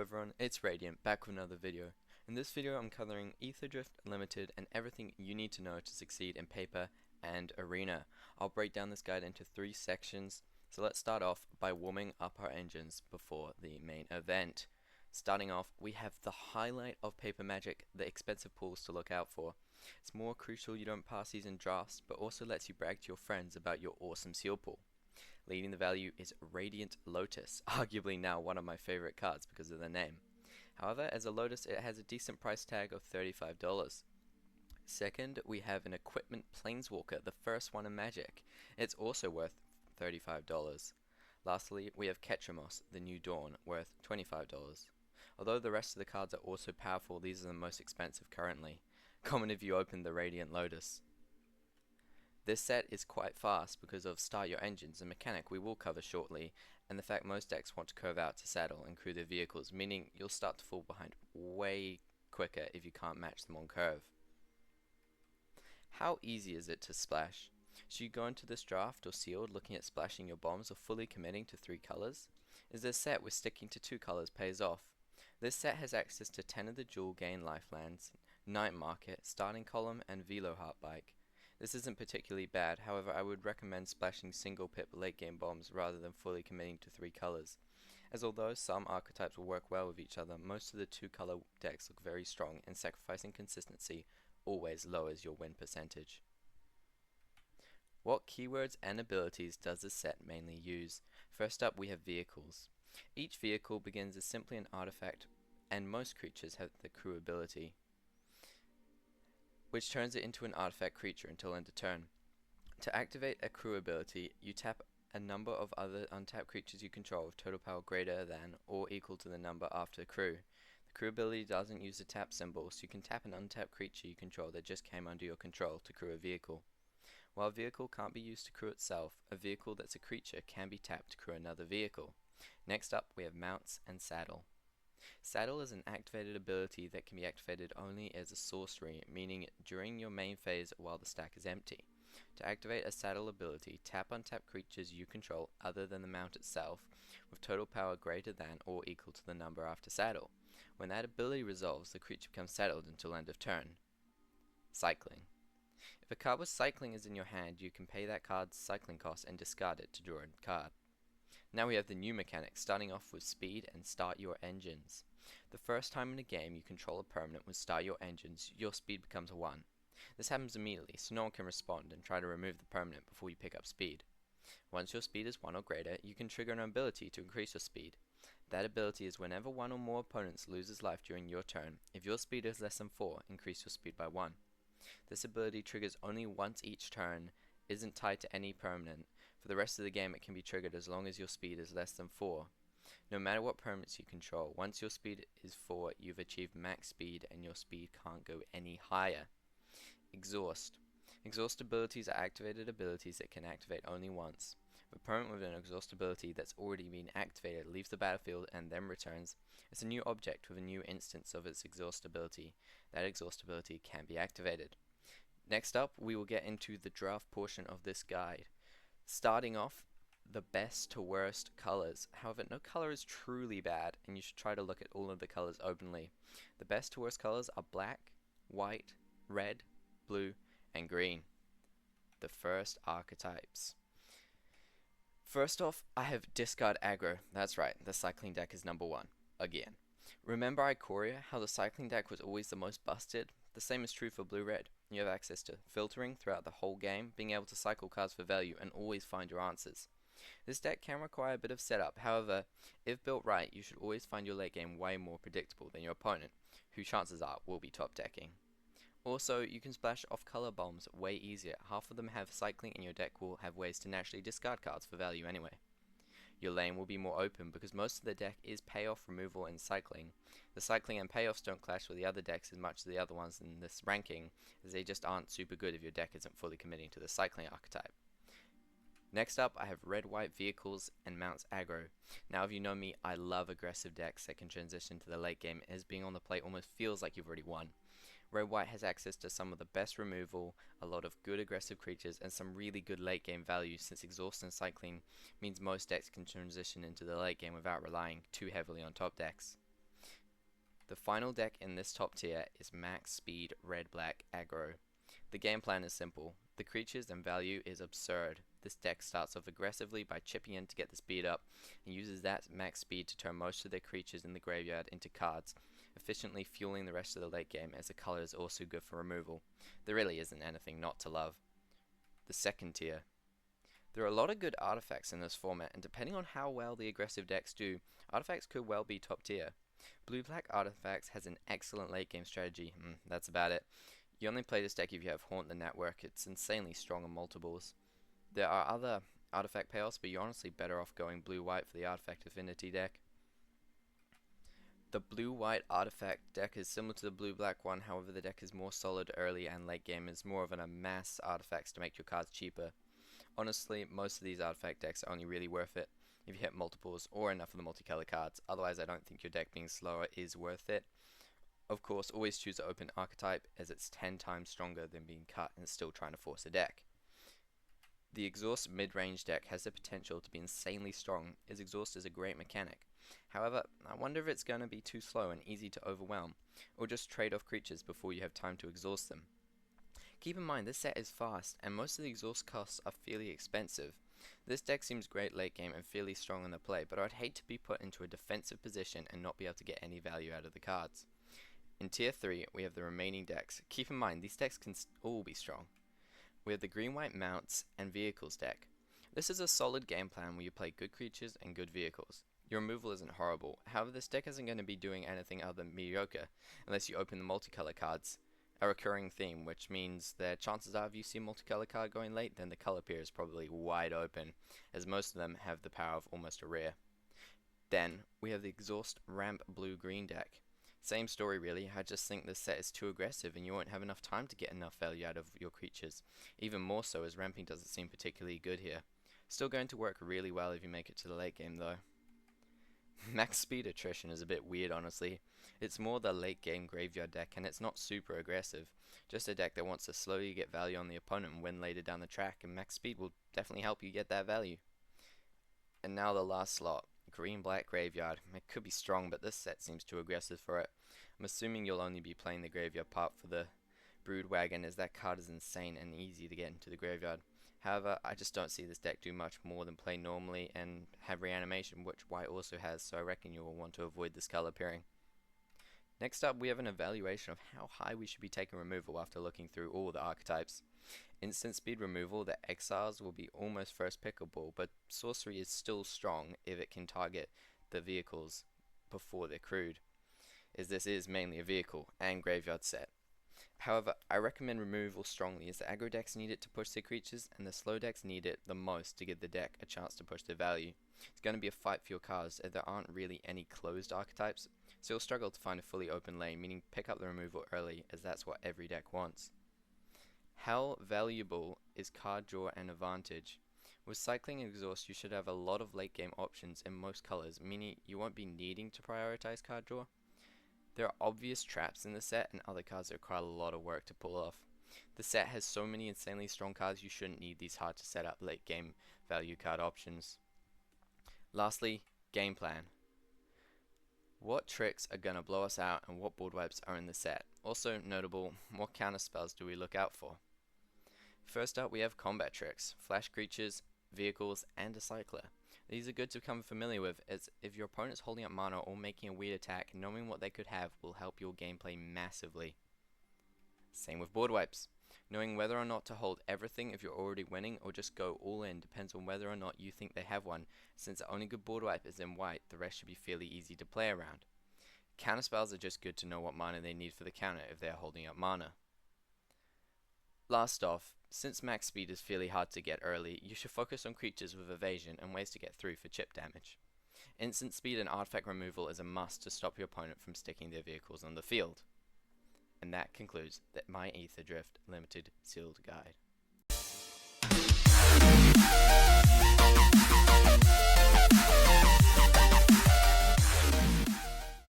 everyone, it's Radiant, back with another video. In this video I'm covering Aetherdrift Limited and everything you need to know to succeed in paper and arena. I'll break down this guide into 3 sections, so let's start off by warming up our engines before the main event. Starting off, we have the highlight of Paper Magic, the expensive pools to look out for. It's more crucial you don't pass these in drafts, but also lets you brag to your friends about your awesome seal pool. Leading the value is Radiant Lotus, arguably now one of my favorite cards because of the name. However, as a Lotus it has a decent price tag of $35. Second, we have an Equipment Planeswalker, the first one in Magic. It's also worth $35. Lastly, we have Ketramos, the New Dawn, worth $25. Although the rest of the cards are also powerful, these are the most expensive currently. Comment if you open the Radiant Lotus. This set is quite fast because of Start Your Engines, a mechanic we will cover shortly, and the fact most decks want to curve out to saddle and crew their vehicles, meaning you'll start to fall behind way quicker if you can't match them on curve. How easy is it to splash? Should you go into this draft or sealed looking at splashing your bombs or fully committing to 3 colors? Is this set where sticking to 2 colors pays off? This set has access to 10 of the Jewel Gain Lifelands, Night Market, Starting Column, and Velo Heart Bike. This isn't particularly bad, however I would recommend splashing single pip late game bombs rather than fully committing to 3 colors, as although some archetypes will work well with each other, most of the 2 color decks look very strong and sacrificing consistency always lowers your win percentage. What keywords and abilities does this set mainly use? First up we have vehicles. Each vehicle begins as simply an artifact and most creatures have the crew ability, which turns it into an artifact creature until end of turn. To activate a crew ability, you tap a number of other untapped creatures you control with total power greater than or equal to the number after crew. The crew ability doesn't use the tap symbol, so you can tap an untapped creature you control that just came under your control to crew a vehicle. While a vehicle can't be used to crew itself, a vehicle that's a creature can be tapped to crew another vehicle. Next up we have mounts and saddle. Saddle is an activated ability that can be activated only as a sorcery, meaning during your main phase while the stack is empty. To activate a saddle ability, tap untap creatures you control other than the mount itself with total power greater than or equal to the number after saddle. When that ability resolves, the creature becomes saddled until end of turn. Cycling. If a card with cycling is in your hand, you can pay that card's cycling cost and discard it to draw a card. Now we have the new mechanic, starting off with speed and Start Your Engines. The first time in a game you control a permanent with Start Your Engines, your speed becomes a 1. This happens immediately, so no one can respond and try to remove the permanent before you pick up speed. Once your speed is 1 or greater, you can trigger an ability to increase your speed. That ability is whenever 1 or more opponents loses life during your turn. If your speed is less than 4, increase your speed by 1. This ability triggers only once each turn, isn't tied to any permanent. For the rest of the game it can be triggered as long as your speed is less than 4. No matter what permanents you control, once your speed is 4, you've achieved max speed and your speed can't go any higher. Exhaust. Exhaust abilities are activated abilities that can activate only once. If a permanent with an exhaust ability that's already been activated leaves the battlefield and then returns, it's a new object with a new instance of its exhaust ability. That exhaust ability can be activated. Next up, we will get into the draft portion of this guide. Starting off, the best to worst colors. However, no color is truly bad, and you should try to look at all of the colors openly. The best to worst colors are black, white, red, blue, and green. The first archetypes. First off, I have discard aggro. That's right, the cycling deck is number 1. Again. Remember Ikoria, how the cycling deck was always the most busted? The same is true for blue-red. You have access to filtering throughout the whole game, being able to cycle cards for value and always find your answers. This deck can require a bit of setup, however, if built right, you should always find your late game way more predictable than your opponent, who chances are will be top decking. Also, you can splash off-color bombs way easier. Half of them have cycling and your deck will have ways to naturally discard cards for value anyway. Your lane will be more open because most of the deck is payoff, removal, and cycling. The cycling and payoffs don't clash with the other decks as much as the other ones in this ranking, as they just aren't super good if your deck isn't fully committing to the cycling archetype. Next up, I have red-white vehicles and mounts aggro. Now if you know me, I love aggressive decks that can transition to the late game, as being on the plate almost feels like you've already won. Red-white has access to some of the best removal, a lot of good aggressive creatures, and some really good late game value, since exhaust and cycling means most decks can transition into the late game without relying too heavily on top decks. The final deck in this top tier is Max Speed Red-Black Aggro. The game plan is simple. The creatures and value is absurd. This deck starts off aggressively by chipping in to get the speed up, and uses that max speed to turn most of their creatures in the graveyard into cards, efficiently fueling the rest of the late game, as the color is also good for removal. There really isn't anything not to love. The second tier. There are a lot of good artifacts in this format, and depending on how well the aggressive decks do, artifacts could well be top tier. Blue-black artifacts has an excellent late game strategy. That's about it. You only play this deck if you have Haunt the Network. It's insanely strong on multiples. There are other artifact payoffs, but you're honestly better off going blue-white for the artifact affinity deck. The blue-white artifact deck is similar to the blue-black one, however the deck is more solid early and late game, is more of an amass artifacts to make your cards cheaper. Honestly, most of these artifact decks are only really worth it if you hit multiples or enough of the multicolor cards. Otherwise, I don't think your deck being slower is worth it. Of course, always choose the open archetype, as it's 10 times stronger than being cut and still trying to force a deck. The Exhaust mid-range deck has the potential to be insanely strong, as Exhaust is a great mechanic. However, I wonder if it's going to be too slow and easy to overwhelm, or just trade off creatures before you have time to exhaust them. Keep in mind, this set is fast, and most of the exhaust costs are fairly expensive. This deck seems great late game and fairly strong in the play, but I'd hate to be put into a defensive position and not be able to get any value out of the cards. In Tier 3, we have the remaining decks. Keep in mind, these decks can all be strong. We have the green-white mounts and vehicles deck. This is a solid game plan where you play good creatures and good vehicles. Your removal isn't horrible, however this deck isn't going to be doing anything other than mediocre, unless you open the multicolor cards, a recurring theme, which means that chances are if you see a multicolor card going late, then the color pair is probably wide open, as most of them have the power of almost a rare. Then, we have the Exhaust Ramp Blue-Green deck. Same story really, I just think this set is too aggressive and you won't have enough time to get enough value out of your creatures. Even more so as ramping doesn't seem particularly good here. Still going to work really well if you make it to the late game though. Max speed attrition is a bit weird honestly. It's more the late game graveyard deck and it's not super aggressive. Just a deck that wants to slowly get value on the opponent and win later down the track, and max speed will definitely help you get that value. And now the last slot. Green-black graveyard. It could be strong, but this set seems too aggressive for it. I'm assuming you'll only be playing the graveyard part for the Brood Wagon, as that card is insane and easy to get into the graveyard. However, I just don't see this deck do much more than play normally and have reanimation, which white also has, so I reckon you will want to avoid this color pairing. Next up, we have an evaluation of how high we should be taking removal after looking through all the archetypes. Instant speed removal, the Exiles will be almost first pickable, but sorcery is still strong if it can target the vehicles before they're crewed, as this is mainly a vehicle and graveyard set. However, I recommend removal strongly, as the aggro decks need it to push their creatures and the slow decks need it the most to give the deck a chance to push their value. It's going to be a fight for your cards, as there aren't really any closed archetypes, so you'll struggle to find a fully open lane, meaning pick up the removal early, as that's what every deck wants. How valuable is card draw and advantage? With cycling and exhaust, you should have a lot of late game options in most colors, meaning you won't be needing to prioritize card draw. There are obvious traps in the set and other cards that require a lot of work to pull off. The set has so many insanely strong cards, you shouldn't need these hard to set up late game value card options. Lastly, game plan. What tricks are going to blow us out and what board wipes are in the set? Also notable, what counter spells do we look out for? First up, we have combat tricks, flash creatures, vehicles, and a cycler. These are good to become familiar with, as if your opponent's holding up mana or making a weird attack, knowing what they could have will help your gameplay massively. Same with board wipes. Knowing whether or not to hold everything if you're already winning or just go all in depends on whether or not you think they have one. Since the only good board wipe is in white, the rest should be fairly easy to play around. Counter spells are just good to know what mana they need for the counter if they are holding up mana. Last off, since max speed is fairly hard to get early, you should focus on creatures with evasion and ways to get through for chip damage. Instant speed and artifact removal is a must to stop your opponent from sticking their vehicles on the field. And that concludes my Aetherdrift Limited Sealed Guide.